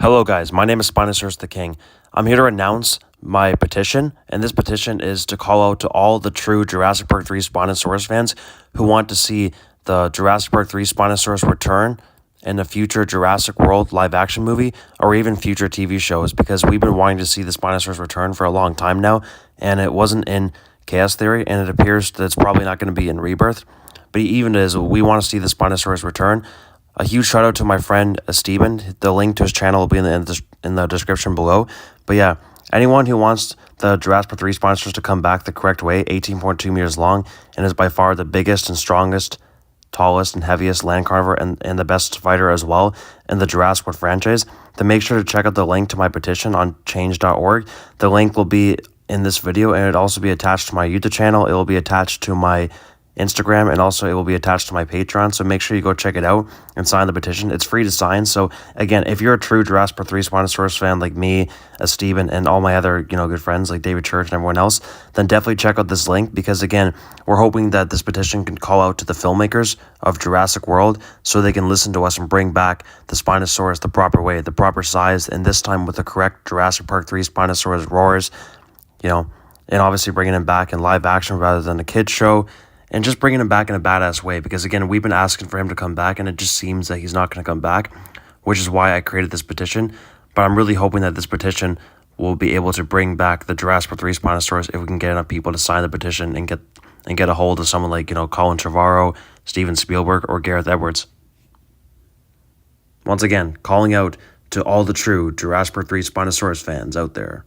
Hello guys, my name is Spinosaurus the King. I'm here to announce my petition, and this petition is to call out to all the true Jurassic Park 3 Spinosaurus fans who want to see the Jurassic Park 3 Spinosaurus return in a future Jurassic World live action movie or even future TV shows, because we've been wanting to see the Spinosaurus return for a long time now, and it wasn't in Chaos Theory, and it appears that it's probably not going to be in Rebirth. But even as we want to see the Spinosaurus return, a huge shout out to my friend Steven. The link to his channel will be in the description below. But yeah, anyone who wants the Jurassic Park 3 Spinosaurus to come back the correct way, 18.2 meters long, and is by far the biggest and strongest, tallest and heaviest land carnivore and the best fighter as well in the Jurassic World franchise, then make sure to check out the link to my petition on change.org. The link will be in this video, and it'll also be attached to my YouTube channel. It will be attached to my Instagram, and also it will be attached to my Patreon, so make sure you go check it out and sign the petition. It's free to sign. So again, if you're a true Jurassic Park 3 Spinosaurus fan like me, Steven, and all my other good friends like David Church and everyone else, then definitely check out this link, because again, we're hoping that this petition can call out to the filmmakers of Jurassic World so they can listen to us and bring back the Spinosaurus the proper way, the proper size, and this time with the correct Jurassic Park 3 Spinosaurus roars, and obviously bringing him back in live action rather than a kid's show. And just bringing him back in a badass way, because again, we've been asking for him to come back, and it just seems that he's not going to come back, which is why I created this petition. But I'm really hoping that this petition will be able to bring back the Jurassic World 3 Spinosaurus if we can get enough people to sign the petition and get a hold of someone like Colin Trevorrow, Steven Spielberg, or Gareth Edwards. Once again, calling out to all the true Jurassic World 3 Spinosaurus fans out there.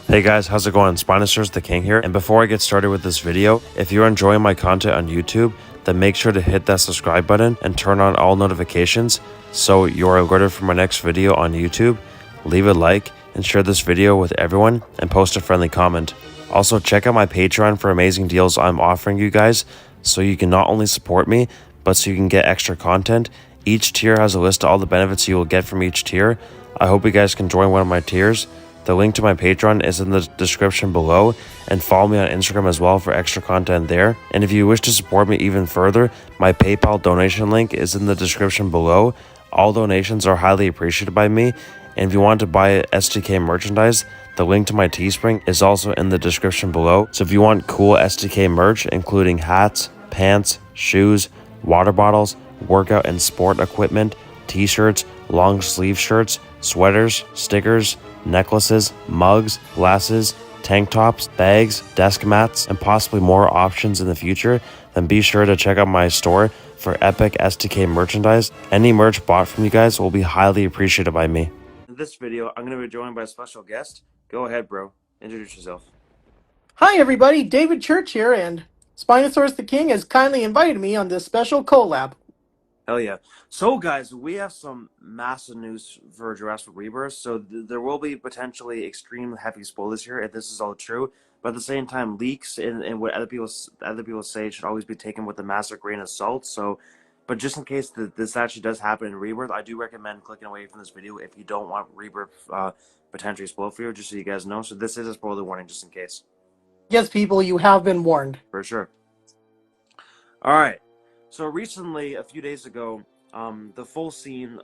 Hey guys, how's it going? Spinosaurus the King here, and before I get started with this video, if you're enjoying my content on YouTube, then make sure to hit that subscribe button and turn on all notifications so you're alerted for my next video on YouTube. Leave a like and share this video with everyone, and post a friendly comment. Also, check out my Patreon for amazing deals I'm offering you guys, so you can not only support me, but so you can get extra content. Each tier has a list of all the benefits you will get from each tier. I hope you guys can join one of my tiers. The link to my Patreon is in the description below, and follow me on Instagram as well for extra content there. And if you wish to support me even further, my PayPal donation link is in the description below. All donations are highly appreciated by me, and if you want to buy STK merchandise, the link to my Teespring is also in the description below. So if you want cool STK merch, including hats, pants, shoes, water bottles, workout and sport equipment, t-shirts, long sleeve shirts, sweaters, stickers, necklaces, mugs, glasses, tank tops, bags, desk mats, and possibly more options in the future, then be sure to check out my store for epic STK merchandise. Any merch bought from you guys will be highly appreciated by me. In this video, I'm going to be joined by a special guest. Go ahead, bro. Introduce yourself. Hi everybody, David Church here, and Spinosaurus the King has kindly invited me on this special collab. Hell yeah. So guys, we have some massive news for Jurassic Rebirth. So there will be potentially extreme heavy spoilers here if this is all true. But at the same time, leaks and what other people say should always be taken with a massive grain of salt. So, but just in case this actually does happen in Rebirth, I do recommend clicking away from this video if you don't want Rebirth potentially spoiled for you, just so you guys know. So this is a spoiler warning, just in case. Yes, people, you have been warned. For sure. All right. So recently, a few days ago, the full scene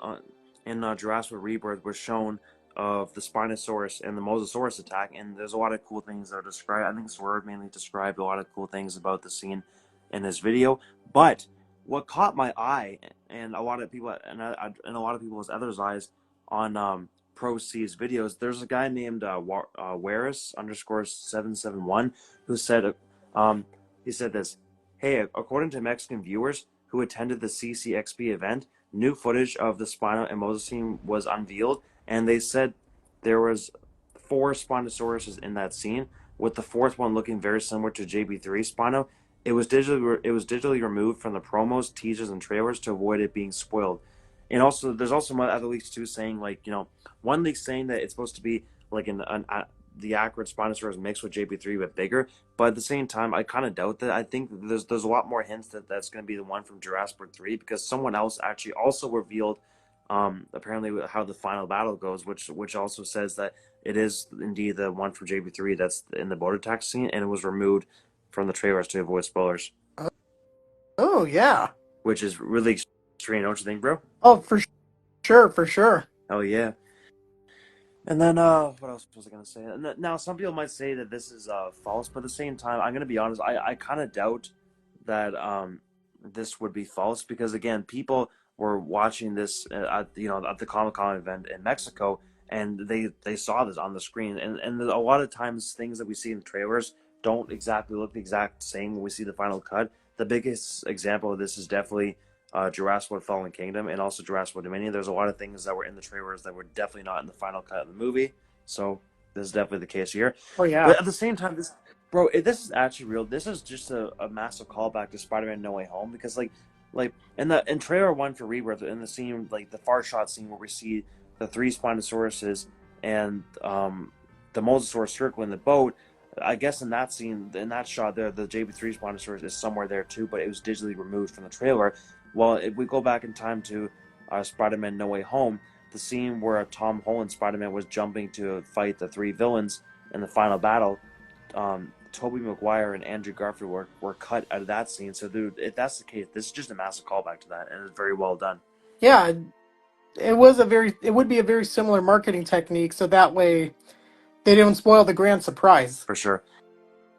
in Jurassic World Rebirth was shown of the Spinosaurus and the Mosasaurus attack, and there's a lot of cool things that are described. I think Swerve mainly described a lot of cool things about the scene in this video. But what caught my eye, and a lot of people, and a lot of people's others' eyes on Pro C's videos, there's a guy named Waris_771 who said, he said this. Hey, according to Mexican viewers who attended the CCXP event, new footage of the Spino and Moses scene was unveiled, and they said there was 4 Spinosauruses in that scene. with the fourth one looking very similar to JP3 Spino. It was digitally removed from the promos, teasers, and trailers to avoid it being spoiled. And also, there's also some other leaks too saying like one leak saying that it's supposed to be like the accurate Spinosaurus mixed with JP3 but bigger. But at the same time, I kind of doubt that. I think there's a lot more hints that that's going to be the one from Jurassic World 3 because someone else actually also revealed apparently how the final battle goes, which also says that it is indeed the one from JP3 that's in the boat attack scene, and it was removed from the trailers to avoid spoilers, Oh yeah. which is really strange, don't you think, bro? Oh, for sure, for sure. Oh yeah. And then what else was I gonna say? Now some people might say that this is false, but at the same time, I'm gonna be honest. I kind of doubt that this would be false because again, people were watching this at the Comic-Con event in Mexico, and they saw this on the screen, and a lot of times things that we see in the trailers don't exactly look the exact same when we see the final cut. The biggest example of this is definitely Jurassic World Fallen Kingdom and also Jurassic World Dominion. There's a lot of things that were in the trailers that were definitely not in the final cut of the movie. So this is definitely the case here. Oh yeah. But at the same time, this is actually real. This is just a massive callback to Spider-Man No Way Home because like in trailer one for Rebirth, in the scene like the far shot scene where we see the three Spinosauruses and the Mosasaurus circling the boat. I guess in that scene, in that shot there, the JP3 Spinosaurus is somewhere there too, but it was digitally removed from the trailer. Well, if we go back in time to Spider-Man No Way Home, the scene where Tom Holland Spider-Man was jumping to fight the three villains in the final battle, Tobey Maguire and Andrew Garfield were cut out of that scene. So, dude, if that's the case, this is just a massive callback to that, and it's very well done. Yeah, it would be a very similar marketing technique, so that way they don't spoil the grand surprise. For sure.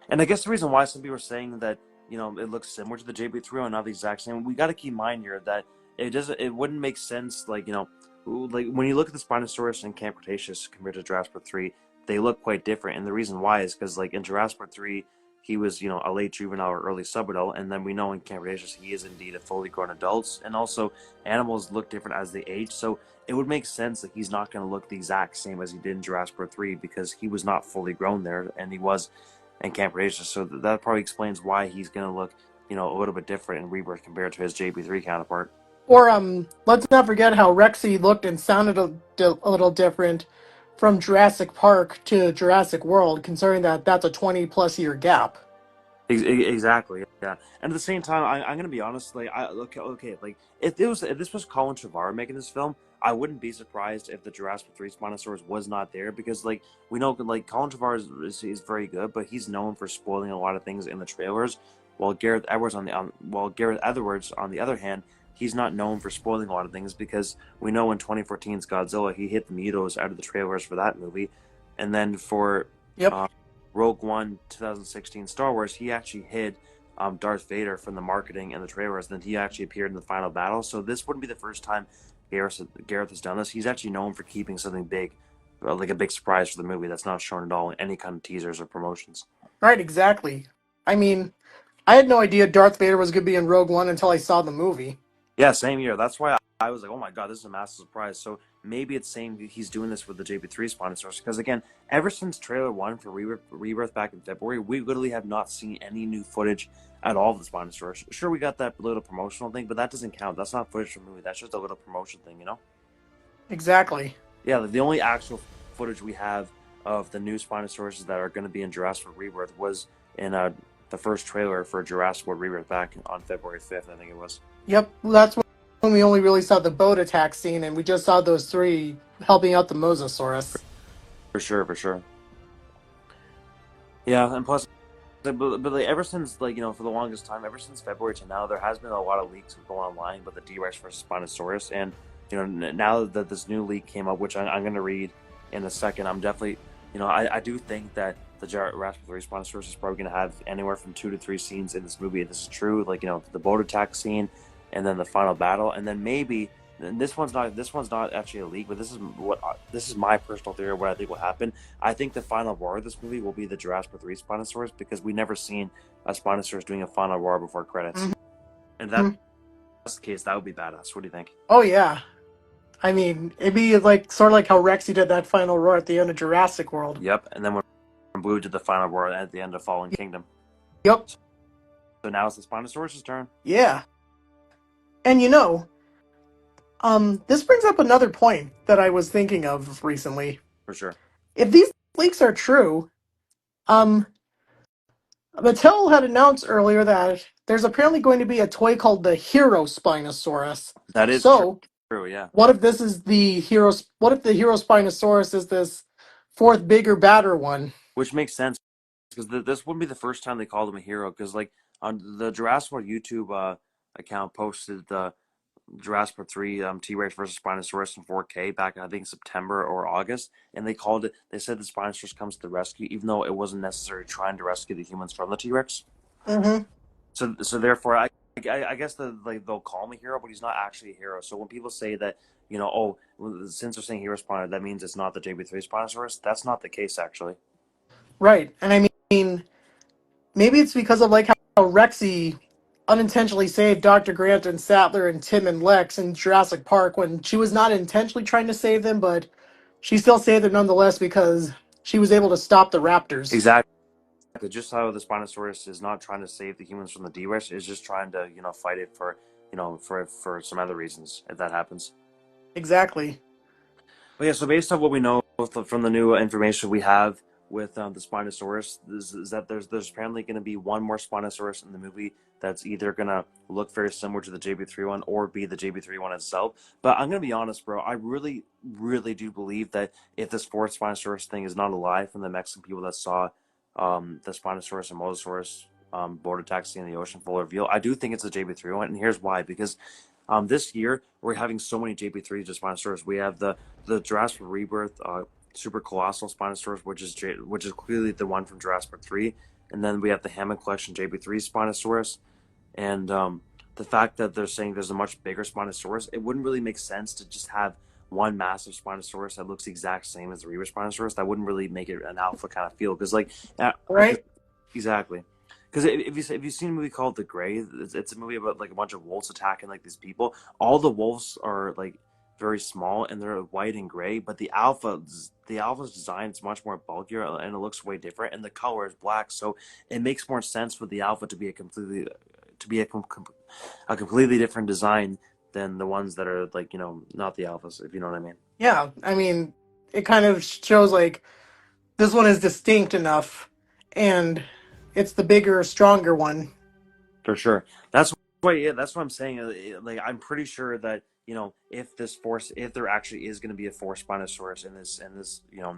And I guess the reason why some people are saying that it looks similar to the JP3 and not the exact same, we got to keep in mind here that it wouldn't make sense like when you look at the Spinosaurus in Camp Cretaceous compared to Jurassic Park 3, they look quite different. And the reason why is because like in Jurassic Park 3, he was a late juvenile or early subadult, and then we know in Camp Cretaceous he is indeed a fully grown adult. And also animals look different as they age, so it would make sense that he's not going to look the exact same as he did in Jurassic Park 3 because he was not fully grown there, and he was and Camp Cretaceous. So that probably explains why he's going to look, a little bit different in Rebirth compared to his JP3 counterpart. Or let's not forget how Rexy looked and sounded a little different from Jurassic Park to Jurassic World, considering that that's a 20+ year gap. Exactly, yeah. And at the same time, I'm gonna be honest. Like, okay, like if this was Colin Trevorrow making this film, I wouldn't be surprised if the Jurassic 3 Spinosaurus was not there because, like, we know like Colin Trevorrow is very good, but he's known for spoiling a lot of things in the trailers. While Gareth Edwards on the other hand, he's not known for spoiling a lot of things because we know in 2014's Godzilla he hit the Mutos out of the trailers for that movie, and then for Yep. Rogue One 2016 Star Wars, he actually hid Darth Vader from the marketing and the trailers, and then he actually appeared in the final battle. So this wouldn't be the first time Gareth has done this. He's actually known for keeping something big, like a big surprise for the movie that's not shown at all in any kind of teasers or promotions. Right, exactly. I mean, I had no idea Darth Vader was going to be in Rogue One until I saw the movie. Yeah, same year. That's why I was like, oh my god, this is a massive surprise. So maybe it's saying he's doing this with the JP3 Spinosaurus because again, ever since trailer one for Rebirth back in February, we literally have not seen any new footage at all of the Spinosaurus. Sure, we got that little promotional thing, but that doesn't count. That's not footage from the movie. That's just a little promotion thing, Exactly. Yeah, the only actual footage we have of the new Spinosauruses that are going to be in Jurassic World Rebirth was in the first trailer for Jurassic World Rebirth back on February 5th, I think it was. Yep, that's when we only really saw the boat attack scene, and we just saw those three helping out the Mosasaurus. For sure, for sure. Yeah, and plus, but like, ever since, like, for the longest time, ever since February to now, there has been a lot of leaks going online about the D-Rex versus Spinosaurus, and now that this new leak came up, which I'm going to read in a second, I'm definitely, I do think that the Jurassic 3 Spinosaurus is probably going to have anywhere from 2 to 3 scenes in this movie. This is true, like the boat attack scene, and then the final battle, and then maybe. And this one's not actually a leak, but this is my personal theory of what I think will happen. I think the final roar of this movie will be the Jurassic 3 Spinosaurus because we never seen a Spinosaurus doing a final roar before credits. Mm-hmm. And if that's the case, that would be badass. What do you think? Oh yeah, I mean it'd be like sort of like how Rexy did that final roar at the end of Jurassic World. Yep. And then when blue to the final roar at the end of Fallen Kingdom. Yep. So now it's the Spinosaurus' turn. Yeah. And this brings up another point that I was thinking of recently. For sure. If these leaks are true, um, Mattel had announced earlier that there's apparently going to be a toy called the Hero Spinosaurus. That is So, true, yeah. what if this is the Hero? What if the Hero Spinosaurus is this fourth bigger, badder one? Which makes sense because this wouldn't be the first time they called him a hero. Because like on the Jurassic World YouTube account posted the Jurassic World 3 T-Rex versus Spinosaurus in 4K back I think September or August, and they called it. They said the Spinosaurus comes to the rescue, even though it wasn't necessarily trying to rescue the humans from the T-Rex. Mm-hmm. So therefore, I guess they'll call him a hero, but he's not actually a hero. So when people say that, oh, since they're saying hero Spino, that means it's not the JP3 Spinosaurus. That's not the case actually. Right, and I mean, maybe it's because of like how Rexy unintentionally saved Dr. Grant and Sattler and Tim and Lex in Jurassic Park when she was not intentionally trying to save them, but she still saved them nonetheless because she was able to stop the raptors. Exactly. Just how the Spinosaurus is not trying to save the humans from the D-Rex, is just trying to fight it for for some other reasons if that happens. Exactly. But yeah, so based on what we know from the new information we have with the Spinosaurus, is that there's apparently going to be one more Spinosaurus in the movie that's either going to look very similar to the JB3 one or be the JB3 one itself. But I'm going to be honest, bro. I really, really do believe that if this fourth Spinosaurus thing is not a lie from the Mexican people that saw the Spinosaurus and Mosasaurus border taxi in the ocean full reveal, I do think it's the JB3 one. And here's why. Because this year we're having so many JP3s to Spinosaurus. We have the Jurassic Rebirth Super Colossal Spinosaurus, which is clearly the one from Jurassic World 3, and then we have the Hammond Collection JP3 Spinosaurus, and the fact that they're saying there's a much bigger Spinosaurus, it wouldn't really make sense to just have one massive Spinosaurus that looks the exact same as the Rebirth Spinosaurus. That wouldn't really make it an alpha kind of feel because Right? exactly. Because if you've seen a movie called The Gray, it's a movie about like a bunch of wolves attacking like these people. All the wolves are like very small and they're white and gray, but the alpha's design is much more bulkier and it looks way different, and the color is black. So it makes more sense for the alpha to be a completely different design than the ones that are like not the alphas, if you know what I mean. Yeah, I mean, it kind of shows like this one is distinct enough and it's the bigger, stronger one. For sure. That's why. Yeah, that's what I'm saying. Like, I'm pretty sure that if there actually is going to be a force Spinosaurus in this,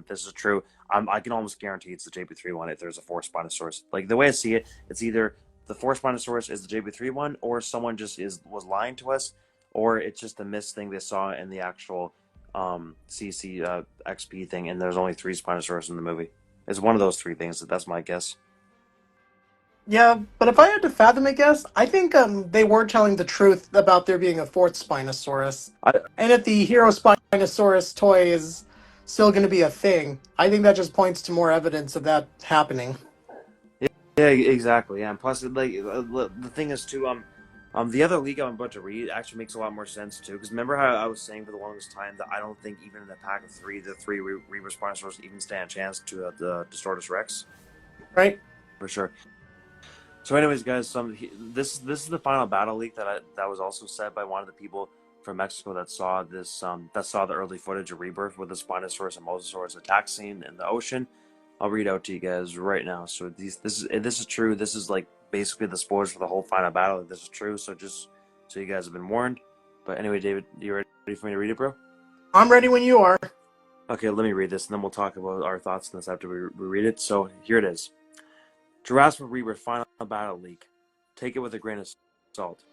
this is true. I can almost guarantee it's the JP3 one. If there's a force Spinosaurus, like the way I see it, it's either the force Spinosaurus is the JP3 one, or someone just was lying to us, or it's just a missed thing they saw in the actual CC XP thing, and there's only 3 Spinosaurus in the movie. It's one of those 3 things. That's my guess. Yeah, but if I had to fathom a guess, I think they were telling the truth about there being a fourth Spinosaurus. I, And if the Hero Spinosaurus toy is still going to be a thing, I think that just points to more evidence of that happening. Yeah, exactly. Yeah, and plus, like, the thing is too, the other league I'm about to read actually makes a lot more sense too. Because remember how I was saying for the longest time that I don't think even in a pack of 3, the 3 Reaver Spinosaurus even stand a chance to the Distortus Rex. Right? For sure. So, anyways, guys, this is the final battle leak that was also said by one of the people from Mexico that saw the early footage of Rebirth with the Spinosaurus and Mosasaurus attack scene in the ocean. I'll read out to you guys right now. So this is true. This is like basically the spoilers for the whole final battle. This is true. So just so you guys have been warned. But anyway, David, you ready for me to read it, bro? I'm ready when you are. Okay, let me read this, and then we'll talk about our thoughts on this after we read it. So here it is. Jurassic Rebirth final battle leak. Take it with a grain of salt.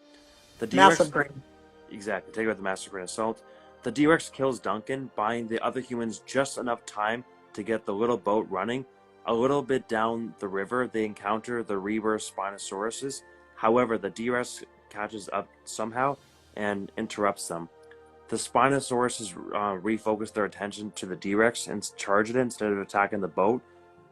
The D-Rex, Massive brain. exactly. Take it with a massive grain of salt. The D-Rex kills Duncan, buying the other humans just enough time to get the little boat running. A little bit down the river, they encounter the Rebirth Spinosauruses. However, the D-Rex catches up somehow and interrupts them. The Spinosauruses refocus their attention to the D-Rex and charge it instead of attacking the boat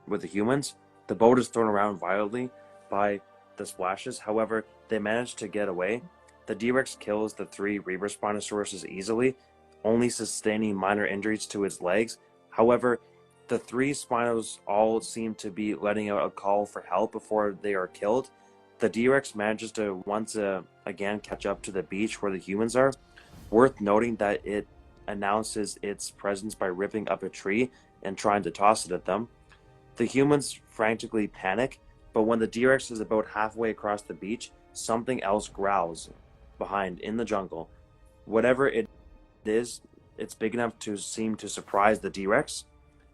with the humans. The boat is thrown around violently by the splashes. However, they manage to get away. The D-Rex kills the 3 Rebirth Spinosauruses easily, only sustaining minor injuries to its legs. However, The three Spinos all seem to be letting out a call for help before they are killed. The D-Rex manages to once again catch up to the beach where the humans are. Worth noting that it announces its presence by ripping up a tree and trying to toss it at them. The humans frantically panic, but when the D-Rex is about halfway across the beach, something else growls behind in the jungle. Whatever it is, it's big enough to seem to surprise the D-Rex.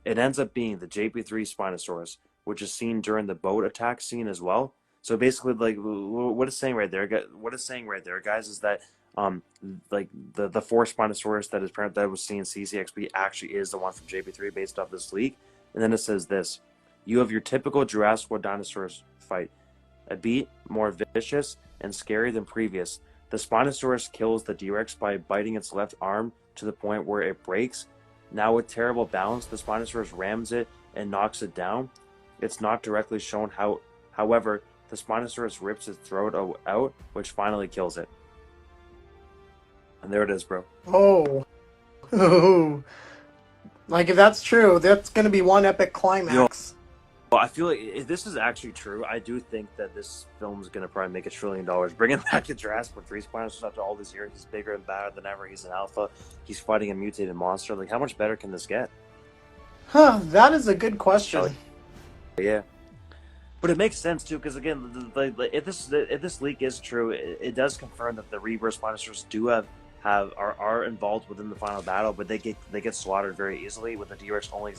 It ends up being the JP3 Spinosaurus, which is seen during the boat attack scene as well. So basically, like what it's saying right there, guys, is that um like the four Spinosaurus that was seen in CCXP actually is the one from JP3 based off this leak. And then it says this: you have your typical Jurassic World dinosaurs fight, a beat more vicious and scary than previous. The Spinosaurus kills the D-Rex by biting its left arm to the point where it breaks. Now with terrible balance, the Spinosaurus rams it and knocks it down. It's not directly shown how, however, the Spinosaurus rips its throat out, which finally kills it. And there it is, bro. Oh. Ooh. Like, if that's true, that's going to be one epic Yo, climax. well, I feel like if this is actually true, I do think that this film is going to probably make $1 trillion. Bringing back to Jurassic World 3 Spinosaurus after all these years, he's bigger and badder than ever. He's an alpha. He's fighting a mutated monster. Like, how much better can this get? Huh, that is a good question. Yeah. But it makes sense too, because again, if this leak is true, it does confirm that the Rebirth Spinosaurus do are involved within the final battle, but they get slaughtered very easily, with the D-Rex only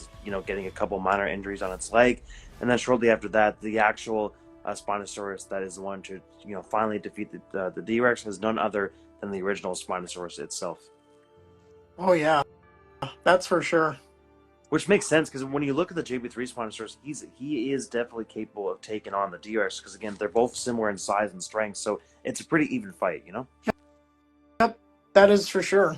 getting a couple minor injuries on its leg, and then shortly after that, the actual Spinosaurus that is the one to finally defeat the D-Rex is none other than the original Spinosaurus itself. Oh, yeah, that's for sure. Which makes sense, because when you look at the JP3 Spinosaurus, he is definitely capable of taking on the D-Rex, because again, they're both similar in size and strength, so it's a pretty even fight, Yep, that is for sure.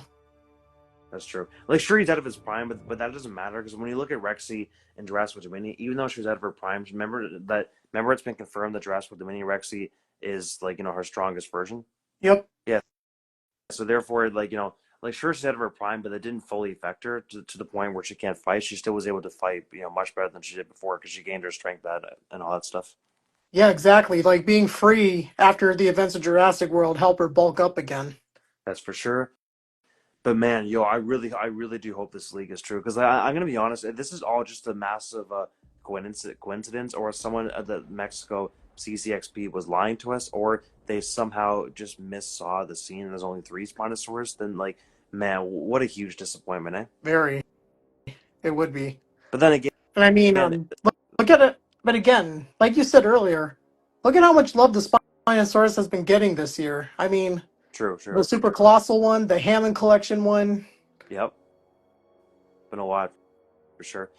That's true. Like, sure, he's out of his prime, but that doesn't matter, because when you look at Rexy and Jurassic World Dominion, even though she was out of her prime, remember it's been confirmed that Jurassic World Dominion Rexy is her strongest version. Yep. Yeah. So therefore, like sure, she's out of her prime, but that didn't fully affect her to the point where she can't fight. She still was able to fight, much better than she did before, because she gained her strength and all that stuff. Yeah, exactly. Like, being free after the events of Jurassic World help her bulk up again. That's for sure. But man, I really do hope this league is true, because I'm gonna be honest, this is all just a massive coincidence, or someone at the Mexico CCXP was lying to us, or they somehow just missaw the scene and there's only three Spinosaurus. Then, like, man, what a huge disappointment, eh? Very. It would be. But then again, And I mean, look at it. But again, like you said earlier, look at how much love the Spinosaurus has been getting this year. I mean, the true. Super Colossal one, the Hammond Collection one. Yep, been a lot for sure.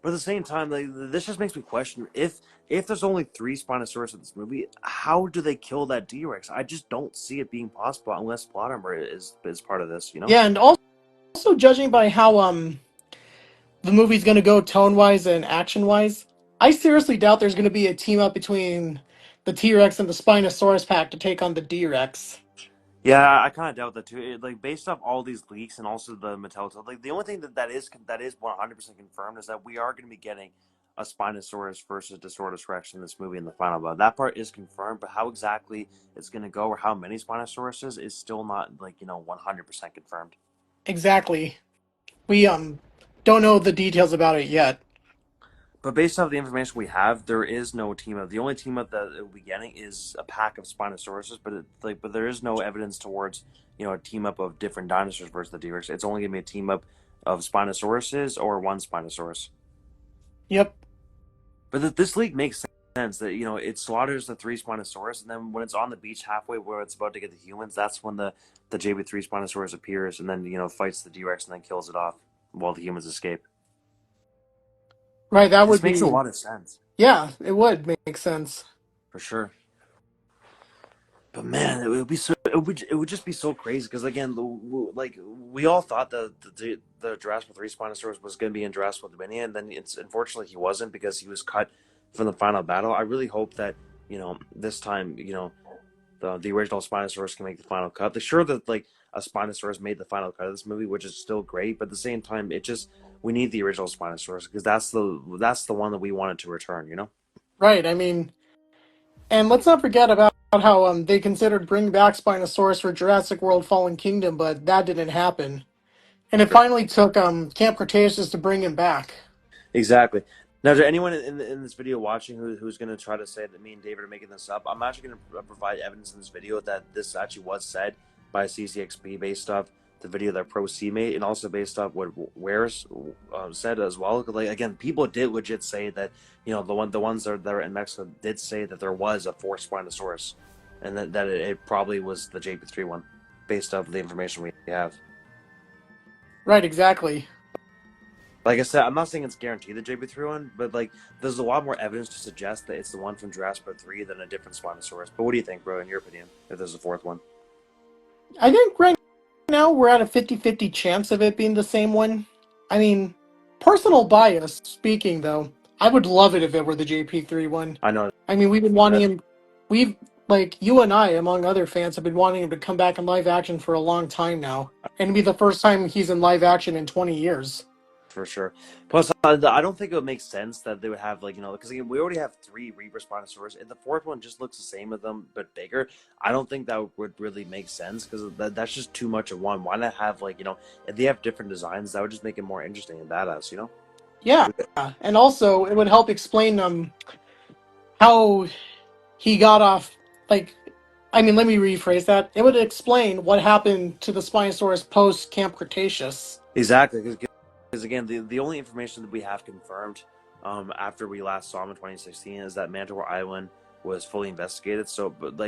But at the same time, like, this just makes me question, if there's only three Spinosaurus in this movie, how do they kill that D-Rex? I just don't see it being possible unless plot armor is part of this. Yeah, and also judging by how the movie's going to go tone wise and action wise, I seriously doubt there's going to be a team up between the T Rex and the Spinosaurus pack to take on the D Rex. Yeah, I kind of doubt that too. Like, based off all these leaks and also the Mattel, like, the only thing that is 100% confirmed is that we are going to be getting a Spinosaurus versus Disortus Rex in this movie in the final battle. That part is confirmed, but how exactly it's going to go, or how many Spinosauruses, is still not 100% confirmed. Exactly. We don't know the details about it yet. But based off the information we have, there is no team up. The only team up that we'll be getting is a pack of Spinosauruses, but there is no evidence towards a team up of different dinosaurs versus the D-Rex. It's only gonna be a team up of Spinosauruses or one Spinosaurus. Yep. But this league makes sense that it slaughters the three Spinosaurus, and then when it's on the beach halfway where it's about to get the humans, that's when the JB3 Spinosaurus appears, and then fights the D-Rex and then kills it off while the humans escape. Right, that This would makes a be. lot of sense Yeah, it would make sense. for sure. But man, it would be it would just be so crazy, because again, like, we all thought the Jurassic 3 Spinosaurus was going to be in Jurassic World Dominion, and then unfortunately he wasn't, because he was cut from the final battle. I really hope that this time the original Spinosaurus can make the final cut. They're sure that, like, a Spinosaurus made the final cut of this movie, which is still great, but at the same time, it just we need the original Spinosaurus because that's the one that we wanted to return. You know. Right. I mean, and let's not forget about how they considered bringing back Spinosaurus for Jurassic World Fallen Kingdom, but that didn't happen. And it finally took Camp Cretaceous to bring him back. Exactly. Now, is there anyone in this video watching who's going to try to say that me and David are making this up? I'm actually going to provide evidence in this video that this actually was said by CCXP based off the video that Pro C made, and also based off what Wares said as well. Like again, people did legit say that the ones that are in Mexico did say that there was a fourth Spinosaurus, and that it probably was the JP3 one, based off the information we have. Right, exactly. Like I said, I'm not saying it's guaranteed the JP3 one, but like there's a lot more evidence to suggest that it's the one from Jurassic World 3 than a different Spinosaurus. But what do you think, bro, in your opinion, if there's a fourth one? I think right now we're at a 50-50 chance of it being the same one. I mean, personal bias speaking, though, I would love it if it were the JP3 one. I know I mean, we've been wanting that him. We've like you and I, among other fans, have been wanting him to come back in live action for a long time now, and it'd be the first time he's in live action in 20 years. for sure. Plus, I don't think it would make sense that they would have because again, we already have three Reaper Spinosaurus, and the fourth one just looks the same with them but bigger. I don't think that would really make sense because that's just too much of one. Why not have if they have different designs, that would just make it more interesting and badass, you know? Yeah, and also it would help explain how he got off. Like, I mean, let me rephrase that. It would explain what happened to the Spinosaurus post Camp Cretaceous. Exactly, because again, the only information that we have confirmed after we last saw him in 2016 is that Manticore Island was fully investigated. So, but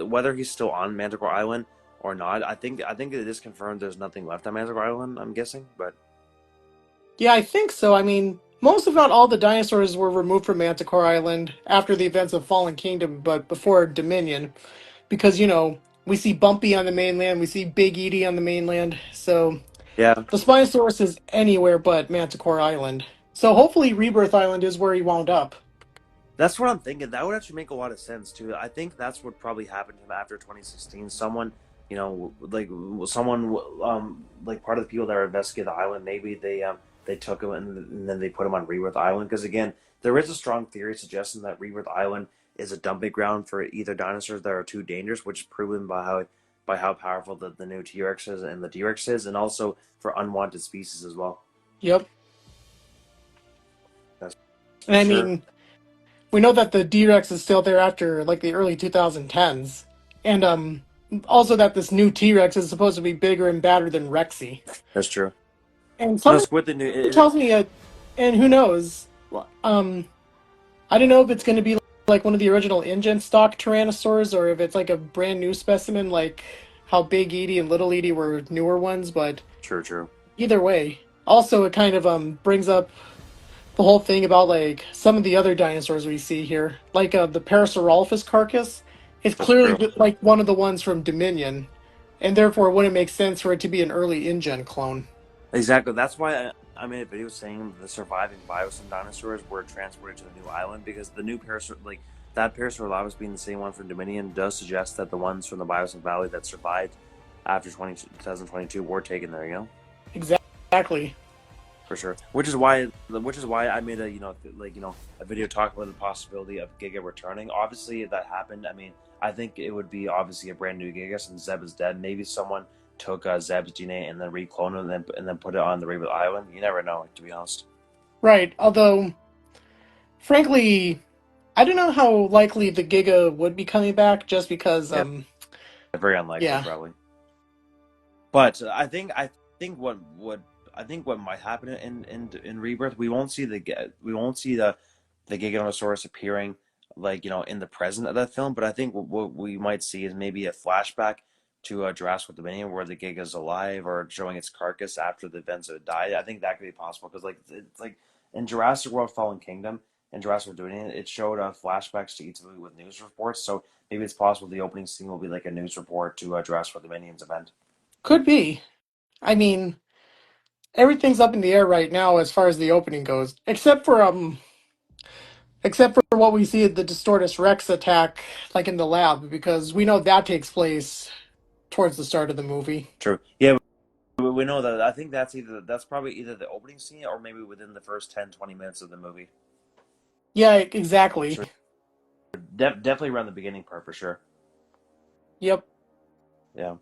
whether he's still on Manticore Island or not, I think it is confirmed. There's nothing left on Manticore Island. I'm guessing, but Yeah, I think so. I mean, most if not all the dinosaurs were removed from Manticore Island after the events of Fallen Kingdom, but before Dominion, because we see Bumpy on the mainland, we see Big Edie on the mainland, so yeah, the Spinosaurus is anywhere but Manticore Island. So hopefully Rebirth Island is where he wound up. that's what I'm thinking. That would actually make a lot of sense too. I think that's what probably happened to him after 2016. Someone, someone, like part of the people that are investigating the island, maybe they took him and then they put him on Rebirth Island. Because again, there is a strong theory suggesting that Rebirth Island is a dumping ground for either dinosaurs that are too dangerous, which is proven by how powerful the new T Rex is and the D Rex is, and also for unwanted species as well. Yep. That's And for I sure. mean, we know that the D-Rex is still there after like the early 2010s. And also that this new T-Rex is supposed to be bigger and badder than Rexy. That's true. And something Plus, with the new, tells me and who knows, I don't know if it's going to be like one of the original InGen stock Tyrannosaurs or if it's like a brand new specimen like how Big Edie and Little Edie were newer ones, but true, true. either way. Also, it kind of brings up the whole thing about like some of the other dinosaurs we see here, like the Parasaurolophus carcass. It's That's clearly true. like one of the ones from Dominion, and therefore it wouldn't make sense for it to be an early InGen clone. Exactly. That's why I made a video saying the surviving Biosyn dinosaurs were transported to the new island because the new that Parasaurolophus being the same one from Dominion does suggest that the ones from the Biosyn Valley that survived after 2022 were taken there. Exactly. For sure. Which is why I made a video talking about the possibility of Giga returning. Obviously, if that happened, I mean, I think it would be obviously a brand new Giga since Zeb is dead. Maybe someone took Zeb's DNA and then recloned it and then put it on the Rebel Island. You never know, to be honest. Right. Although, frankly, I don't know how likely the Giga would be coming back, just because Yeah, very unlikely, yeah, probably. But I think what might happen in Rebirth, we won't see the Giganosaurus appearing in the present of that film. But I think what we might see is maybe a flashback to Jurassic Dominion where the Giga's alive or showing its carcass after the events have died. I think that could be possible because it's like in Jurassic World Fallen Kingdom and Jurassic Dominion, it showed flashbacks to each movie with news reports. So maybe it's possible the opening scene will be like a news report to Jurassic Dominion's event. could be. I mean, everything's up in the air right now as far as the opening goes, except for what we see at the Distortus Rex attack, like in the lab, because we know that takes place towards the start of the movie. True. Yeah, we know that. I think that's probably either the opening scene or maybe within the first 10, 20 minutes of the movie. Yeah, exactly. So definitely around the beginning part for sure. Yep. Yeah.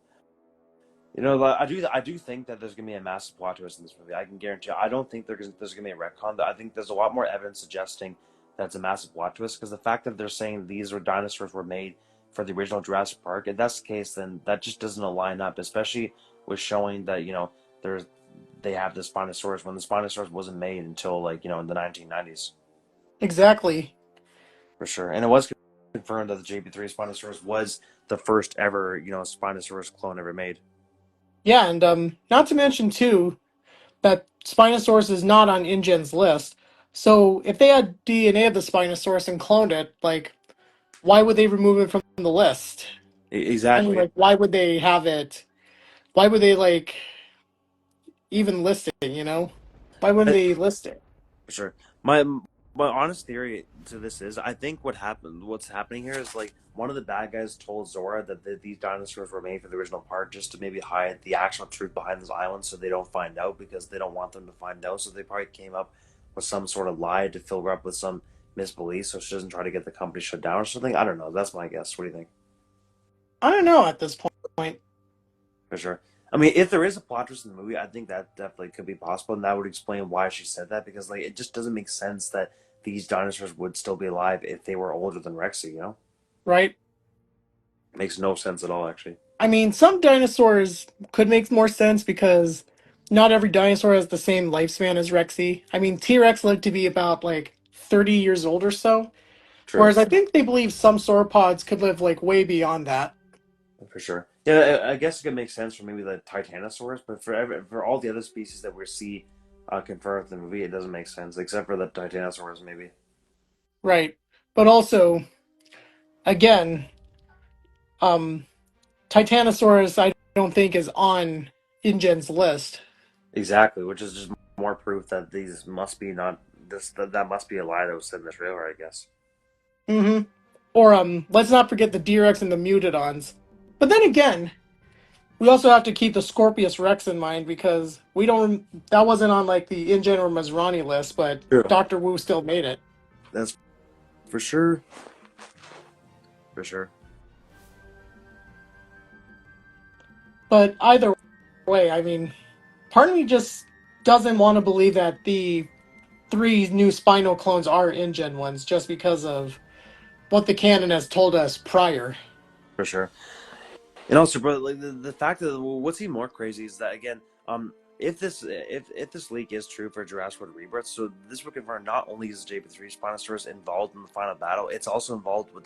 You know, I do think that there's gonna be a massive plot twist in this movie. I can guarantee. I don't think there's gonna be a retcon. I think there's a lot more evidence suggesting that it's a massive plot twist because the fact that they're saying these were dinosaurs were made for the original Jurassic Park, if that's the case, then that just doesn't align up. Especially with showing that there's they have the Spinosaurus when the Spinosaurus wasn't made until in the 1990s Exactly. for sure, and it was confirmed that the JP3 Spinosaurus was the first ever Spinosaurus clone ever made. Yeah, and not to mention too that Spinosaurus is not on InGen's list. So if they had DNA of the Spinosaurus and cloned it, like, why would they remove it from the list? I mean, Exactly. like, why would they have it? Why would they like even list it? Why wouldn't they list it? For sure. My honest theory to this is I think what's happening here is like one of the bad guys told Zora that these dinosaurs were made for the original park just to maybe hide the actual truth behind this island so they don't find out because they don't want them to find out. So they probably came up with some sort of lie to fill her up with some misbelief so she doesn't try to get the company shut down or something. I don't know. That's my guess. What do you think? I don't know at this point. For sure. I mean, if there is a plot twist in the movie, I think that definitely could be possible, and that would explain why she said that. Because it just doesn't make sense that these dinosaurs would still be alive if they were older than Rexy. Right? It makes no sense at all, actually. I mean, some dinosaurs could make more sense because not every dinosaur has the same lifespan as Rexy. I mean, T Rex lived to be about like 30 years old or so, True, whereas I think they believe some sauropods could live like way beyond that. for sure. Yeah, I guess it could make sense for maybe the Titanosaurus, but for all the other species that we see confirmed in the movie, it doesn't make sense, except for the Titanosaurus, maybe. Right. But also, again, um, Titanosaurus, I don't think is on InGen's list. Exactly, which is just more proof that these must be not that must be a lie that was said in the trailer, I guess. Mm-hmm. Or let's not forget the D-Rex and the Mutodons. But then again, we also have to keep the Scorpius Rex in mind because we don't. That wasn't on like the InGen or Masrani list, but True. Doctor Wu still made it. That's for sure. For sure. But either way, I mean, part of me just doesn't want to believe that the three new Spino clones are InGen ones just because of what the canon has told us prior. For sure. And also, bro, like the fact that what's even more crazy is that again, if this leak is true for Jurassic World Rebirth, so this would confirm not only is JP3 Spinosaurus involved in the final battle, it's also involved with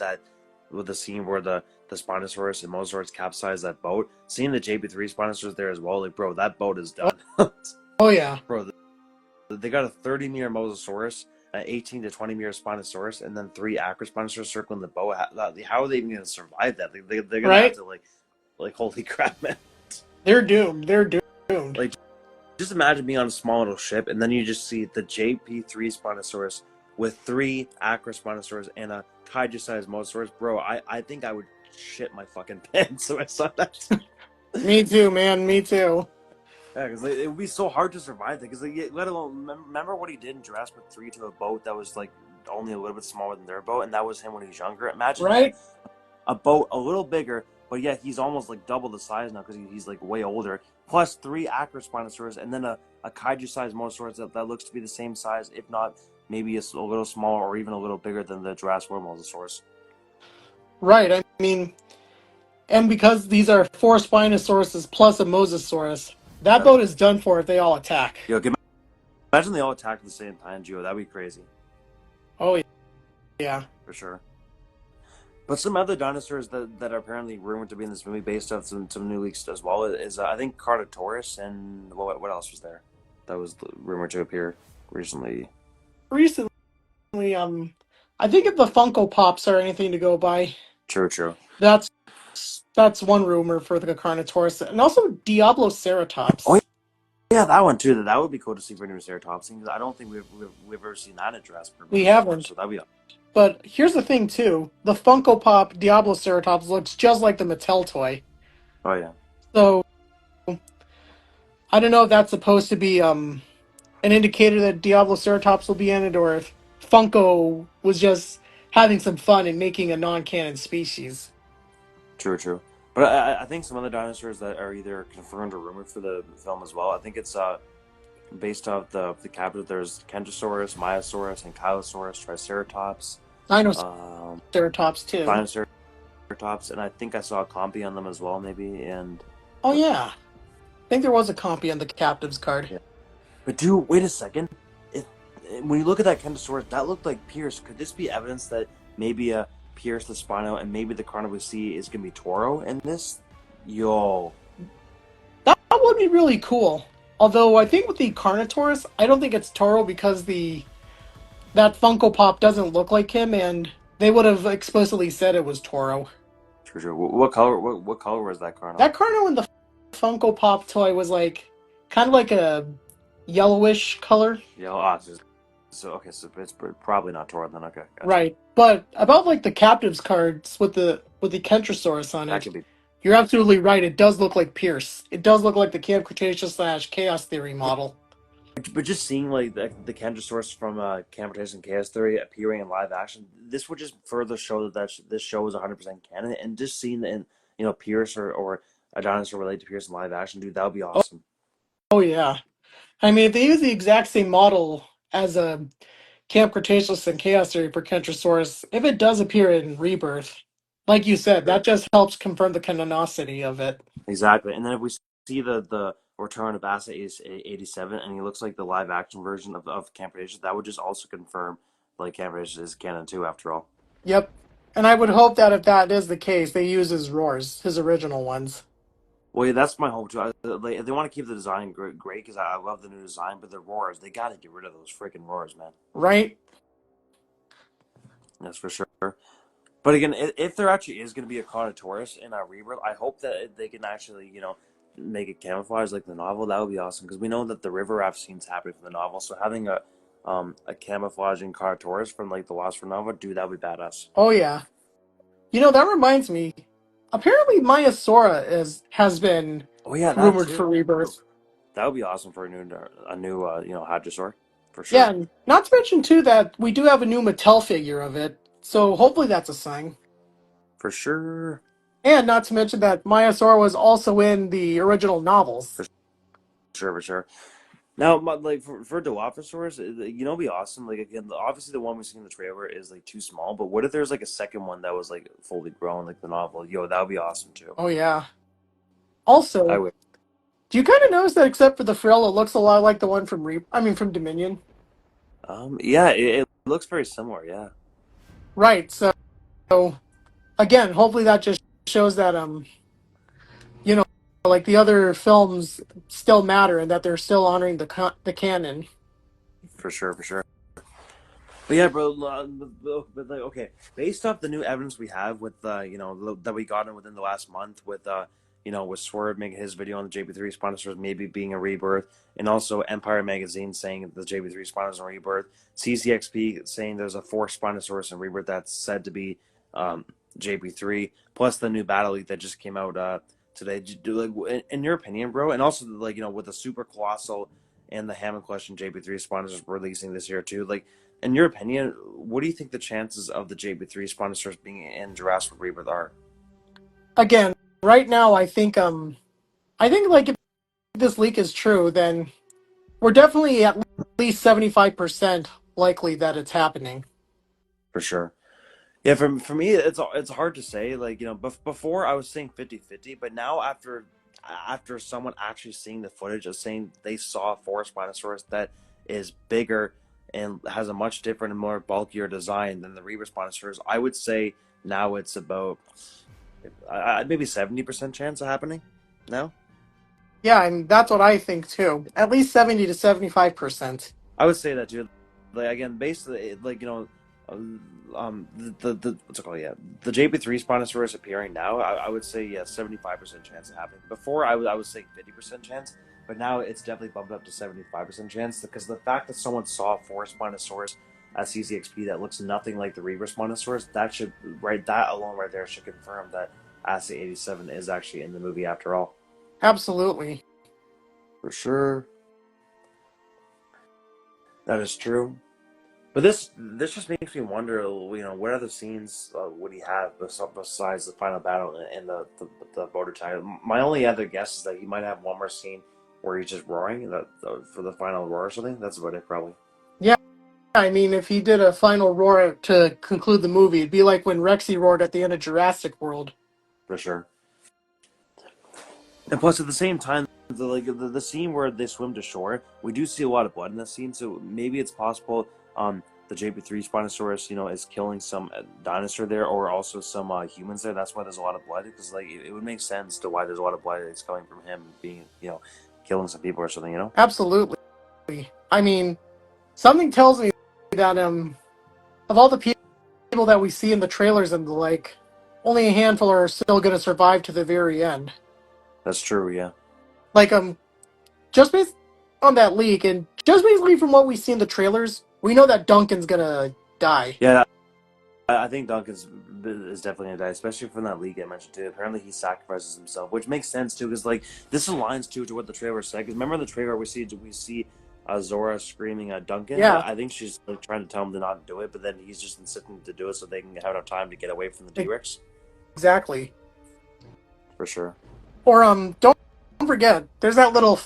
the scene where the Spinosaurus and Mosasaurus capsize that boat. Seeing the JP3 Spinosaurus there as well, like bro, that boat is done. Oh yeah, Bro, they got a 30-meter Mosasaurus, an 18 to 20-meter Spinosaurus, and then three Acrospinosaurus circling the boat. How are they even going to survive that? They're going to have right? to like holy crap, man. They're doomed. They're doomed. Like, just imagine being on a small little ship, and then you just see the JP3 Spinosaurus with three Acrospinosaurus and a kaiju-sized Mosasaurus. Bro, I think I would shit my fucking pants if I saw that. Me too, man. Me too. Yeah, because it would be so hard to survive that. Because let alone remember what he did in Jurassic World 3 to a boat that was like only a little bit smaller than their boat, and that was him when he was younger. Imagine him, Right? a boat a little bigger, but yet he's almost like double the size now because he's like way older. Plus three Acrospinosaurus and then a kaiju-sized Mosasaurus that looks to be the same size, if not maybe a little smaller or even a little bigger than the Jurassic World Mosasaurus. Right. I mean, and because these are four Spinosauruses plus a Mosasaurus, that Yeah. boat is done for if they all attack. Yo, imagine they all attack at the same time, Gio. That'd be crazy Oh yeah. for sure. But some other dinosaurs that are apparently rumored to be in this movie, based off some new leaks as well, is I think Carnotaurus and what else was there that was rumored to appear recently. Recently, I think if the Funko Pops are anything to go by, True. that's that's one rumor for the Carnotaurus, and also Oh Diabloceratops. yeah, that one too. That would be cool to see for new Triceratops because I don't think we've ever seen that in Jurassic Park We movies before. haven't. So that'd be But here's the thing too: the Funko Pop Diabloceratops looks just like the Mattel toy. oh yeah. So I don't know if that's supposed to be an indicator that Diabloceratops will be in it, or if Funko was just having some fun and making a non-canon species. True, true. But I think some other dinosaurs that are either confirmed or rumored for the film as well. I think it's based off the captive. There's Kentrosaurus, Myosaurus, Ankylosaurus, Triceratops, um, Dinoceratops too. Spinosaurus, and I think I saw a compy on them as well, maybe. And Oh yeah, I think there was a copy on the captives card. yeah. But dude, wait a second. If when you look at that Kentrosaurus, that looked like Pierce. Could this be evidence that maybe Pierce the Spino and maybe the Carnival C is gonna be Toro in this? Yo, That would be really cool. Although I think with the Carnotaurus, I don't think it's Toro because the that Funko Pop doesn't look like him, and they would have explicitly said it was Toro. true, true. What color? What color was that Carno? That Carno in the Funko Pop toy was like kind of like a yellowish color. Yeah, so okay, so it's probably not Toro then. Okay, gotcha. Right. But about like the captives cards with the Kentrosaurus on That it, could be. you're absolutely right. It does look like Pierce. It does look like the Camp Cretaceous / Chaos Theory model. But just seeing like the Kentrosaurus from Camp and Chaos Theory appearing in live action, this would just further show this show is 100% canon. And just seeing in Pierce or a dinosaur related to Pierce in live action, dude, that would be Oh, awesome. oh yeah. I mean, if they use the exact same model as a Camp Cretaceous and Chaos Theory for Kentrosaurus, if it does appear in Rebirth, like you said, Sure. that just helps confirm the canonicity of it. Exactly. And then if we see the return of Bassett 87 and he looks like the live action version of Camp Cretaceous, that would just also confirm like Camp Cretaceous is canon too, after all. Yep. And I would hope that if that is the case, they use his roars, his original ones. Well, yeah, that's my hope too. If they want to keep the design great because I love the new design, but the roars, they got to get rid of those freaking roars, man. Right? That's for sure. But again, if there actually is going to be a Carnotaurus in our rebirth, I hope that they can actually, make it camouflage like the novel. That would be awesome because we know that the river raft scenes happen from the novel. So having a camouflaging Carnotaurus from like the Lost River novel, dude, that would be badass. Oh yeah. You know, that reminds me. Apparently Maiasaura has been Oh yeah, that rumored too. for Rebirth. That would be awesome for a new Hadrosaur for Yeah, sure. and not to mention too that we do have a new Mattel figure of it. So hopefully that's a sign. For sure. And not to mention that Maiasaura was also in the original novels. For sure. For sure. Now, like for Dilophosaurus, it'd be awesome. Like again, obviously the one we see in the trailer is like too small. But what if there's like a second one that was like fully grown, like the novel? Yo, that would be awesome too. Oh yeah. I Also, would. do you kind of notice that except for the frill, it looks a lot like the one from from Dominion? Yeah, it looks very similar. Yeah, Right. So again, hopefully that just shows that you know, like the other films still matter and that they're still honoring the canon. for sure, for sure. But yeah, bro. But like, okay, based off the new evidence we have with that we got in within the last month with with Swerve making his video on the JP3 sponsors maybe being a rebirth, and also Empire Magazine saying the JP3 sponsors in rebirth, CCXP saying there's a fourth Spinosaurus in rebirth that's said to be JP3, plus the new battle league that just came out today. Like, in your opinion, bro, and also like with the Super Colossal and the Hammond Collection JP3 sponsors releasing this year too, like in your opinion, what do you think the chances of the JP3 sponsors being in Jurassic Rebirth are? Again, right now I think like if this leak is true, then we're definitely at least 75% likely that it's happening. For sure. Yeah, for me, it's hard to say. Like before I was saying 50-50, but now after someone actually seeing the footage of saying they saw a forest Spinosaurus that is bigger and has a much different and more bulkier design than the Rebirth Spinosaurus, I would say now it's about maybe 70% chance of happening. No. Yeah, and that's what I think too. At least 70 to 75%. I would say that too. Like again, basically, like the what's it called? Yeah, the JP3 Spinosaurus appearing now. I would say 75% chance of happening. Before I was saying 50% chance, but now it's definitely bumped up to 75% chance because the fact that someone saw four Spinosaurus at CCXP that looks nothing like the Reaver Spinosaurus, that alone right there should confirm that Assay 87 is actually in the movie after all. Absolutely. For sure. That is true. But this just makes me wonder, what other scenes would he have besides the final battle and the boater title? My only other guess is that he might have one more scene where he's just roaring for the final roar or something. That's about it, probably. Yeah, I mean, if he did a final roar to conclude the movie, it'd be like when Rexy roared at the end of Jurassic World. For sure. And plus, at the same time, the scene where they swim to shore, we do see a lot of blood in that scene. So maybe it's possible the JP3 Spinosaurus, is killing some dinosaur there, or also some humans there. That's why there's a lot of blood, because it would make sense to why there's a lot of blood that's coming from him being, killing some people or something. Absolutely. I mean, something tells me that of all the people that we see in the trailers and the like, only a handful are still going to survive to the very end. That's true. Yeah. Like just based on that leak and just basically from what we see in the trailers, we know that Duncan's gonna die. Yeah. I think Duncan's is definitely gonna die, especially from that leak I mentioned too. Apparently, he sacrifices himself, which makes sense too, because this aligns too to what the trailer said. Because remember in the trailer we see Zora screaming at Duncan. Yeah, I think she's trying to tell him to not do it, but then he's just insisting to do it so they can have enough time to get away from the T-Rex. exactly. For sure. Or don't forget, there's that little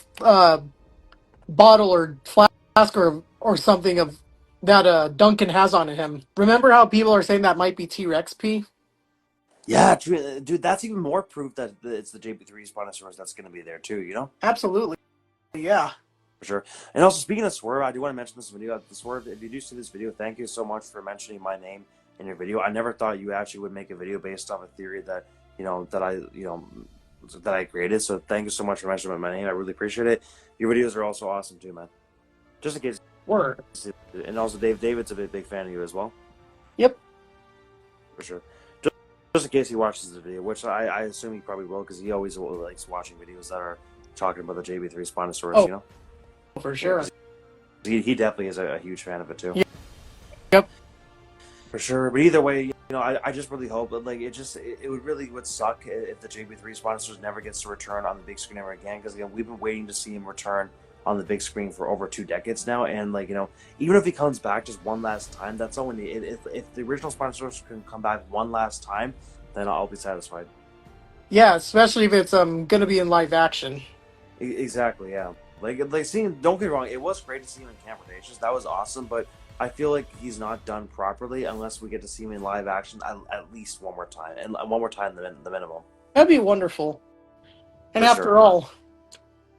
bottle or flask or something of that Duncan has on him. Remember how people are saying that might be T-Rex pee? Yeah, dude, that's even more proof that it's the JP3 Spinosaurus that's going to be there too. Absolutely. Yeah. For sure. And also, speaking of Swerve, I do want to mention this video. The Swerve, if you do see this video, thank you so much for mentioning my name in your video. I never thought you actually would make a video based off a theory that I created. So thank you so much for mentioning my name. I really appreciate it. Your videos are also awesome too, man. Just in case. Word. And also, David's a big fan of you as well. Yep. For sure. Just in case he watches the video, which I assume he probably will, because he always likes watching videos that are talking about the JP3 Spinosaurus, For sure. He definitely is a huge fan of it too. Yep. For sure. But either way, I just really hope that it would suck if the JP3 Spinosaurus never gets to return on the big screen ever again, because we've been waiting to see him return on the big screen for over 2 decades now, and even if he comes back just one last time, that's all we need. If the original Spinosaurus can come back one last time, then I'll be satisfied. Yeah, especially if it's gonna be in live action. Exactly, yeah. Seeing, don't get me wrong, it was great to see him in Camp Cretaceous. That was awesome, but I feel like he's not done properly unless we get to see him in live action at least one more time, and one more time the minimum. That'd be wonderful. And For after sure. all,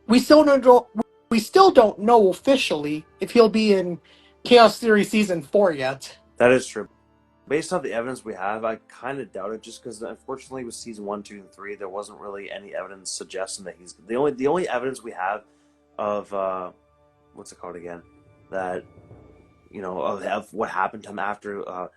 we still don't know officially if he'll be in Chaos Theory Season 4 yet. That is true. Based on the evidence we have, I kind of doubt it, just because unfortunately with season 1, 2, and 3, there wasn't really any evidence suggesting that he's the only evidence we have of what's it called again, that of what happened to him after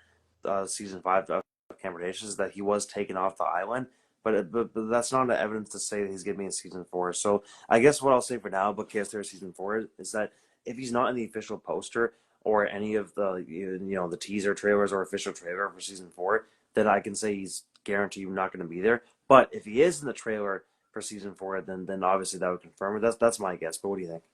season 5 of Camp Cretaceous is that he was taken off the island, but that's not evidence to say that he's going to be in season 4. So I guess what I'll say for now about Chaos Theory season 4 is that if he's not in the official poster or any of the the teaser trailers or official trailer for season 4, then I can say he's guaranteed not going to be there. But if he is in the trailer for season 4, then obviously that would confirm it. That's my guess. But what do you think?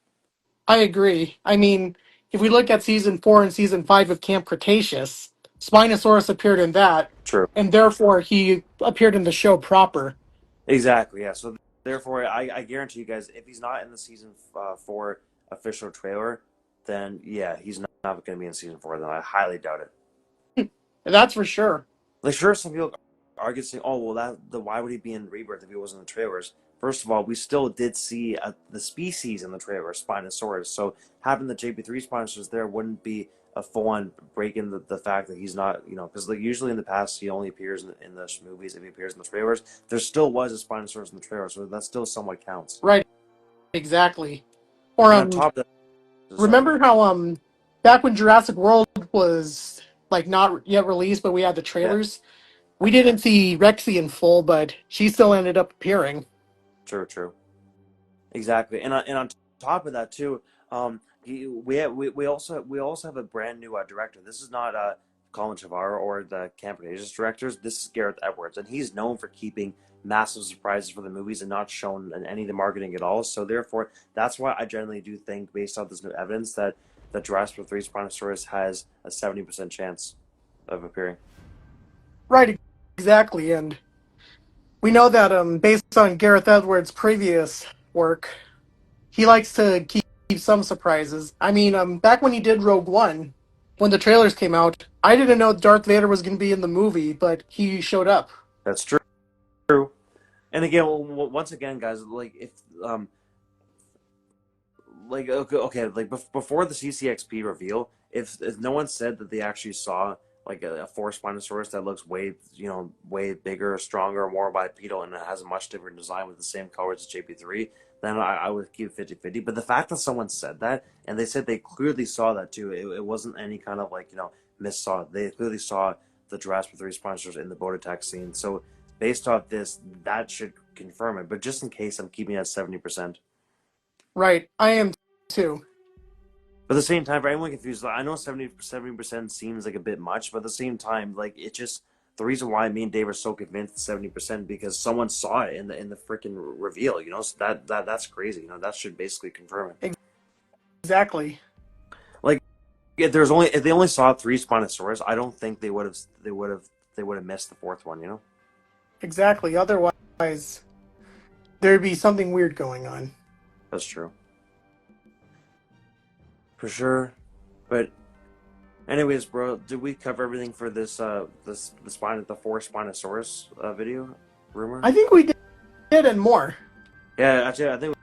I agree. I mean, if we look at Season 4 and Season 5 of Camp Cretaceous, Spinosaurus appeared in that, True. and therefore he appeared in the show proper. Exactly. Yeah. So therefore, I guarantee you guys, if he's not in the season 4 official trailer, then yeah, he's not going to be in season 4. Then I highly doubt it. That's for sure. Sure, some people argue saying, "Oh, well, why would he be in Rebirth if he wasn't in the trailers?" First of all, we still did see the species in the trailer, Spinosaurus. So having the JP3 Spinosaurus there wouldn't be a full-on break in the fact that he's not, because usually in the past he only appears in the movies if he appears in the trailers. There still was a Spinosaurus in the trailer, so that still somewhat counts. Right, exactly. Or And on top of that, sorry. remember how back when Jurassic World was like not yet released, but we had the Yeah, trailers. We didn't see Rexy in full, but she still ended up appearing. true. Exactly, and on top of that too, we also have a brand new director. This is not Colin Trevorrow or the Camp Cretaceous directors. This is Gareth Edwards, and he's known for keeping massive surprises for the movies and not shown in any of the marketing at all. So therefore, that's why I generally do think, based on this new evidence, that the Jurassic World 3 Spinosaurus has a 70% chance of appearing. Right, exactly. And we know that based on Gareth Edwards' previous work, he likes to keep some surprises. I mean, back when he did Rogue One, when the trailers came out, I didn't know Darth Vader was going to be in the movie, but he showed up. That's true. And again, once again, guys, like if like okay, like before the CCXP reveal, if no one said that they actually saw like a Force Spinosaurus that looks way bigger, stronger, more bipedal, and it has a much different design with the same colors as JP3, then I would keep 50-50. But the fact that someone said that, and they said they clearly saw that too, it wasn't any kind of like missaw. They clearly saw the Jurassic 3 Spinosaurus in the boat attack scene. So based off this, that should confirm it. But just in case, I'm keeping it at 70%. Right, I am too. But at the same time, for anyone confused, I know 70% seems like a bit much, but at the same time, like it just the reason why me and Dave are so convinced 70% because someone saw it in the freaking reveal, so that's crazy, that should basically confirm it. Exactly. Like if they only saw 3 Spinosaurus, I don't think they would have missed the 4th one, Exactly. Otherwise, there'd be something weird going on. That's true. For sure. But anyways, bro, did we cover everything for the 4 Spinosaurus video rumor? I think we did and more. Yeah, actually, I think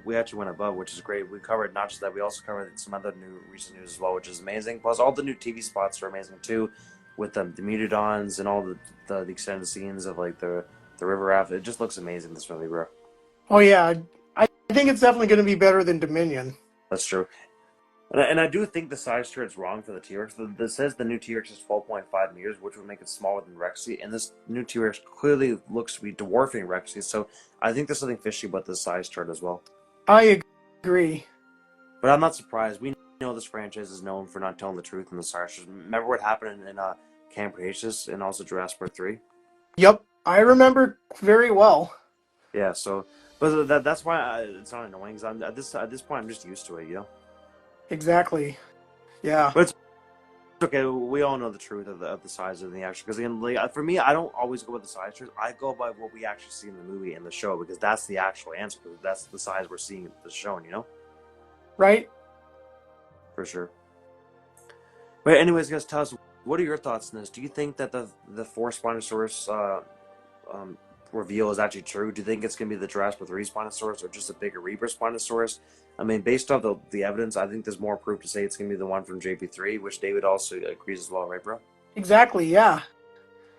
we actually went above, which is great. We covered not just that, we also covered some other recent news as well, which is amazing. Plus, all the new TV spots are amazing too, with the Mutodons and all the extended scenes of like the river raft. It just looks amazing, this movie, bro. Oh yeah, I think it's definitely going to be better than Dominion. That's true. And I do think the size chart is wrong for the T-Rex. This says the new T-Rex is 12.5 meters, which would make it smaller than Rexy. And this new T-Rex clearly looks to be dwarfing Rexy. So I think there's something fishy about the size chart as well. I agree. But I'm not surprised. We know this franchise is known for not telling the truth in the size chart. Remember what happened in Camp Cretaceous and also Jurassic World 3? Yep, I remember very well. Yeah, so... But that's why it's not annoying. Because at this point, I'm just used to it, Exactly. Yeah. But it's okay. We all know the truth of the size of the action. Because again, like, for me, I don't always go by the size chart. I go by what we actually see in the movie and the show because that's the actual answer. That's the size we're seeing that's shown. Right. For sure. But anyways, guys, tell us, what are your thoughts on this? Do you think that the 4 Spinosaurus reveal is actually true? Do you think it's going to be the Jurassic 3 Spinosaurus or just a bigger Rebirth Spinosaurus? I mean, based off the evidence, I think there's more proof to say it's going to be the one from JP3, which David also agrees as well, right, bro? Exactly, yeah.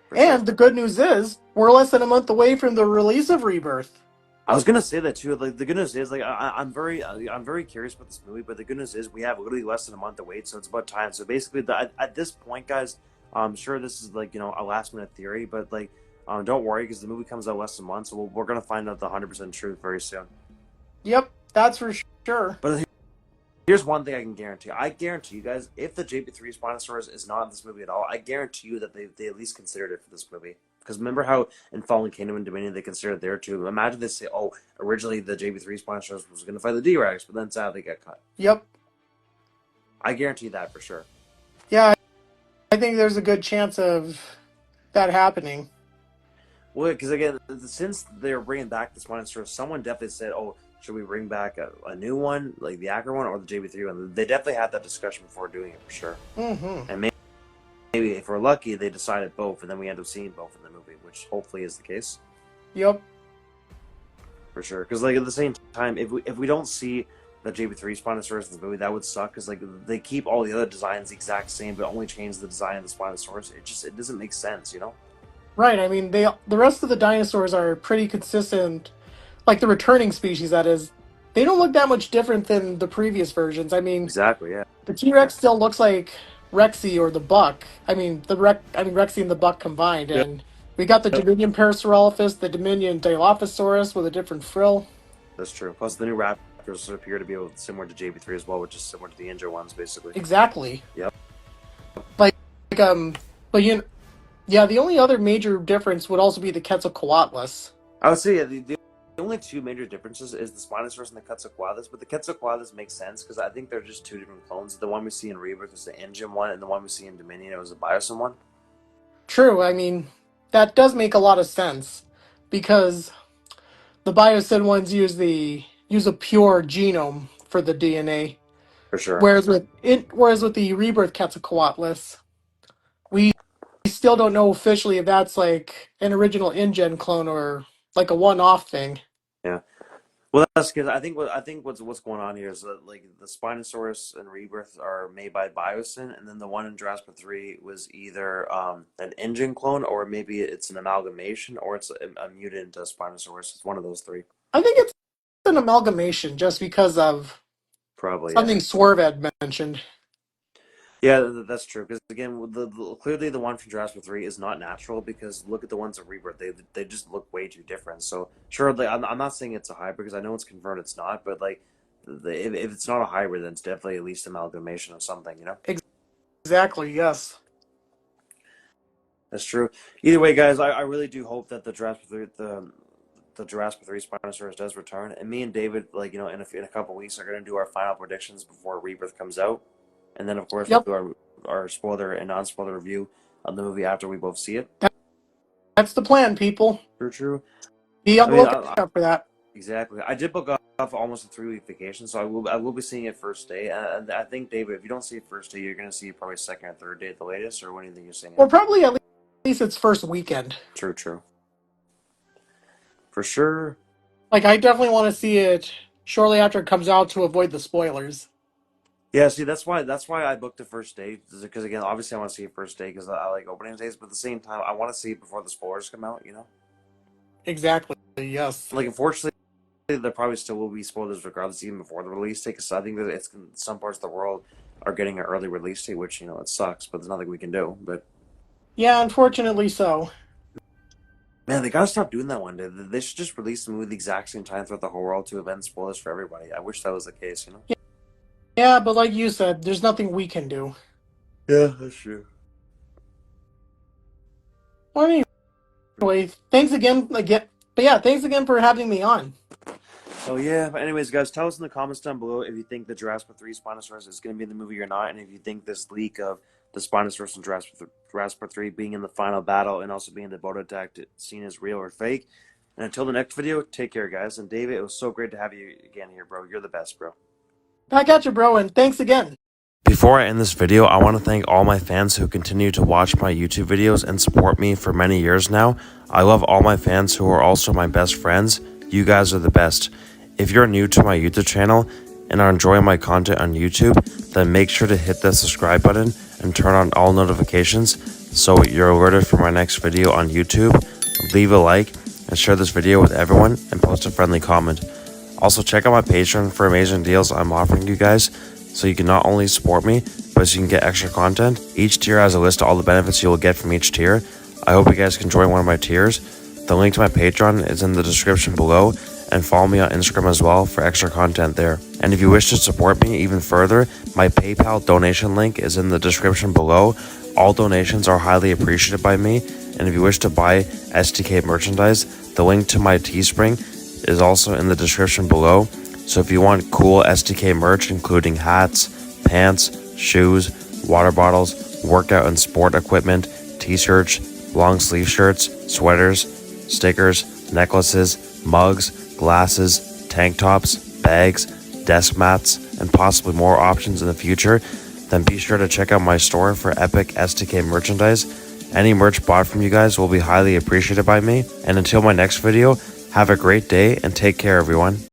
For And sure. the good news is, we're less than a month away from the release of Rebirth. I was gonna say that too. Like the good news is, like I'm very curious about this movie, but the good news is we have literally less than a month to wait, so it's about time. So basically, at this point, guys, I'm sure this is like a last minute theory, but like don't worry because the movie comes out less than a month, so we're gonna find out the 100% truth very soon. Yep, that's for sure. But here's one thing I can guarantee. I guarantee you guys, if the JP3 Spinosaurus is not in this movie at all, I guarantee you that they at least considered it for this movie. Because remember how in Fallen Kingdom and Dominion they considered it there too. Imagine they say, "Oh, originally the JP3 Spinosaurus was going to fight the D-Rex, but then sadly got cut." Yep. I guarantee that for sure. Yeah, I think there's a good chance of that happening. Well, because again, since they're bringing back the Spinosaurus, someone definitely said, "Oh, should we bring back a new one, like the Acro one, or the JP3 one?" They definitely had that discussion before doing it for sure. Mm-hmm. And maybe if we're lucky, they decided both, and then we end up seeing both in the movie, which hopefully is the case. Yep. For sure. Because like at the same time, if we don't see the JP3 Spinosaurus in the movie, that would suck. Because like they keep all the other designs the exact same, but only change the design of the Spinosaurus. It doesn't make sense, Right. I mean, the rest of the dinosaurs are pretty consistent. Like the returning species, that is. They don't look that much different than the previous versions. I mean, Exactly. Yeah. the T-Rex still looks like Rexy or the Buck. I mean, Rexy and the Buck combined, Yep. and we got the Dominion Parasaurolophus, the Dominion Dilophosaurus with a different frill. That's true. Plus, the new Raptors appear to be similar to JP3 as well, which is similar to the Injo ones, basically. Exactly. Yep. Like but yeah, the only other major difference would also be the Quetzalcoatlus. I would say the only two major differences is the Spinosaurus and the Quetzalcoatlus, but the Quetzalcoatlus makes sense because I think they're just two different clones. The one we see in Rebirth is the engine one, and the one we see in Dominion was the Biosyn one. True, I mean, that does make a lot of sense because the Biosyn ones use a pure genome for the DNA, For sure. whereas with the Rebirth Quetzalcoatlus, we still don't know officially if that's like an original InGen clone or like a one-off thing. Yeah. Well, that's because I think what's going on here is that like the Spinosaurus and Rebirth are made by Biosyn, and then the one in Jurassic 3 was either an engine clone, or maybe it's an amalgamation, or it's a mutant to Spinosaurus. It's one of those three. I think it's an amalgamation just because of Probably, yeah. something Swerve had mentioned. Yeah, that's true. Because again, clearly the one from Jurassic 3 is not natural. Because look at the ones of Rebirth; they just look way too different. So sure, like, I'm not saying it's a hybrid because I know it's confirmed it's not. But like, if it's not a hybrid, then it's definitely at least amalgamation of something. You know. Exactly, yes. That's true. Either way, guys, I really do hope that the Jurassic 3 Spinosaurus does return. And me and David, like in a couple weeks, are gonna do our final predictions before Rebirth comes out, and then of course we'll Yep, do our spoiler and non-spoiler review of the movie after we both see it. that's the plan, people. True, true. Be on I the mean, lookout for that. exactly. I did book off almost a 3-week vacation, so I will be seeing it first day. And I think, David, if you don't see it first day, you're gonna see it probably second or third day at the latest. Or what do you think you're seeing Or it? probably at least its first weekend. True, true. For sure. Like, I definitely want to see it shortly after it comes out to avoid the spoilers. Yeah, see, that's why I booked the first day because again, obviously I want to see it first day because I like opening days, but at the same time I want to see it before the spoilers come out. Exactly, yes. Like unfortunately, there probably still will be spoilers regardless, even before the release date. Because I think that it's some parts of the world are getting an early release date, which it sucks, but there's nothing we can do. But Yeah, unfortunately so. man, they gotta stop doing that one day. They should just release the movie the exact same time throughout the whole world to event spoilers for everybody. I wish that was the case. Yeah, but like you said, there's nothing we can do. Yeah, that's true. Well, anyway, thanks again. But yeah, thanks again for having me on. Oh yeah, but anyways, guys, tell us in the comments down below if you think the Jurassic 3 Spinosaurus is going to be in the movie or not, and if you think this leak of the Spinosaurus and Jurassic 3 being in the final battle and also being the boat attack scene is real or fake. And until the next video, take care, guys. And David, it was so great to have you again here, bro. You're the best, bro. Back at you, bro, and thanks again. Before I end this video, I want to thank all my fans who continue to watch my YouTube videos and support me for many years now. I love all my fans who are also my best friends. You guys are the best. If you're new to my YouTube channel and are enjoying my content on YouTube, then make sure to hit the subscribe button and turn on all notifications so you're alerted for my next video on YouTube. Leave a like and share this video with everyone and post a friendly comment. Also, check out my Patreon for amazing deals I'm offering you guys, so you can not only support me, but so you can get extra content. Each tier has a list of all the benefits you will get from each tier. I hope you guys can join one of my tiers. The link to my Patreon is in the description below, and follow me on Instagram as well for extra content there. And if you wish to support me even further, my PayPal donation link is in the description below. All donations are highly appreciated by me, and if you wish to buy STK merchandise, the link to my Teespring is also in the description below. So if you want cool STK merch, including hats, pants, shoes, water bottles, workout and sport equipment, t-shirts, long sleeve shirts, sweaters, stickers, necklaces, mugs, glasses, tank tops, bags, desk mats, and possibly more options in the future, then be sure to check out my store for epic STK merchandise. Any merch bought from you guys will be highly appreciated by me. And until my next video, have a great day and take care, everyone.